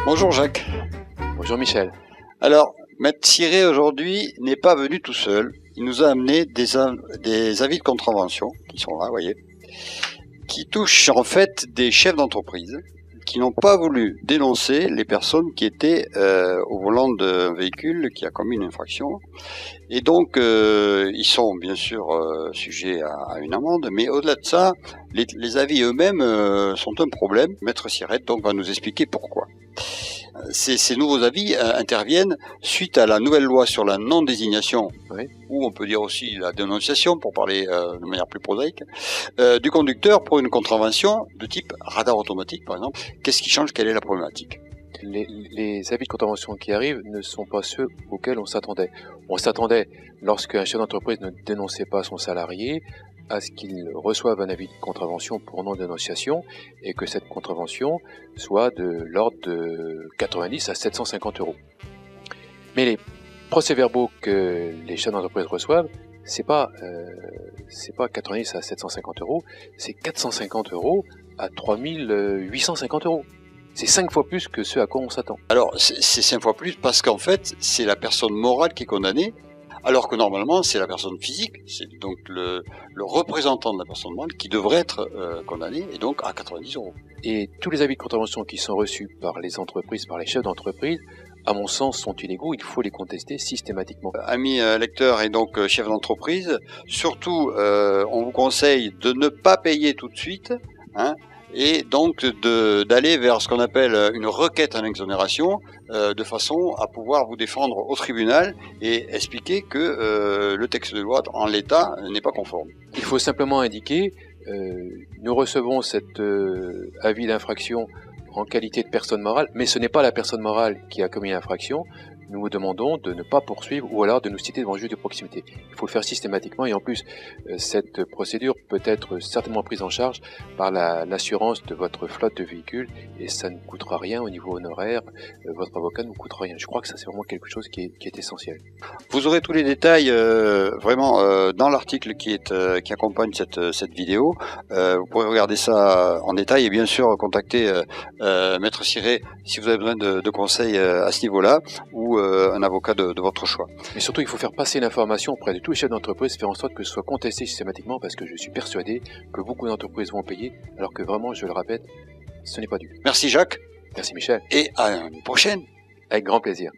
Bonjour Jacques. Bonjour Michel. Alors, Maître Ciré aujourd'hui n'est pas venu tout seul. Il nous a amené des avis de contravention, qui sont là, vous voyez, qui touchent en fait des chefs d'entreprise qui n'ont pas voulu dénoncer les personnes qui étaient au volant d'un véhicule qui a commis une infraction. Et donc, ils sont bien sûr sujets à une amende, mais au-delà de ça, les avis eux-mêmes sont un problème. Maître Ciré donc va nous expliquer pourquoi. Ces nouveaux avis interviennent suite à la nouvelle loi sur la non-désignation, Oui. ou on peut dire aussi la dénonciation, pour parler de manière plus prosaïque, du conducteur pour une contravention de type radar automatique, par exemple. Qu'est-ce qui change? Quelle est la problématique? Les avis de contravention qui arrivent ne sont pas ceux auxquels on s'attendait. On s'attendait, lorsqu'un chef d'entreprise ne dénonçait pas son salarié, à ce qu'il reçoive un avis de contravention pour non-dénonciation et que cette contravention soit de l'ordre de 90 à 750 euros. Mais les procès-verbaux que les chefs d'entreprise reçoivent, c'est pas 90 à 750 euros, c'est 450 euros à 3850 euros. C'est 5 fois plus que ce à quoi on s'attend. Alors, c'est 5 fois plus parce qu'en fait, c'est la personne morale qui est condamnée, alors que normalement, c'est la personne physique, c'est donc le représentant de la personne morale qui devrait être condamné, et donc à 90 euros. Et tous les avis de contravention qui sont reçus par les entreprises, par les chefs d'entreprise, à mon sens, sont illégaux, il faut les contester systématiquement. Amis lecteurs et donc chefs d'entreprise, surtout, on vous conseille de ne pas payer tout de suite, hein, et donc d'aller vers ce qu'on appelle une requête en exonération, de façon à pouvoir vous défendre au tribunal et expliquer que le texte de loi en l'état n'est pas conforme. Il faut simplement indiquer, nous recevons cet avis d'infraction en qualité de personne morale, mais ce n'est pas la personne morale qui a commis l'infraction. Nous vous demandons de ne pas poursuivre ou alors de nous citer devant le juge de proximité. Il faut le faire systématiquement et en plus, cette procédure peut être certainement prise en charge par l'assurance de votre flotte de véhicules et ça ne coûtera rien au niveau honoraire. Votre avocat ne vous coûtera rien. Je crois que ça c'est vraiment quelque chose qui est essentiel. Vous aurez tous les détails vraiment dans l'article qui accompagne cette vidéo. Vous pourrez regarder ça en détail et bien sûr contacter Maître Ciré si vous avez besoin de conseils à ce niveau-là, ou un avocat de votre choix. Mais surtout, il faut faire passer l'information auprès de tous les chefs d'entreprise, faire en sorte que ce soit contesté systématiquement, parce que je suis persuadé que beaucoup d'entreprises vont payer, alors que vraiment, je le répète, ce n'est pas dû. Merci Jacques. Merci Michel. Et à une prochaine. Avec grand plaisir.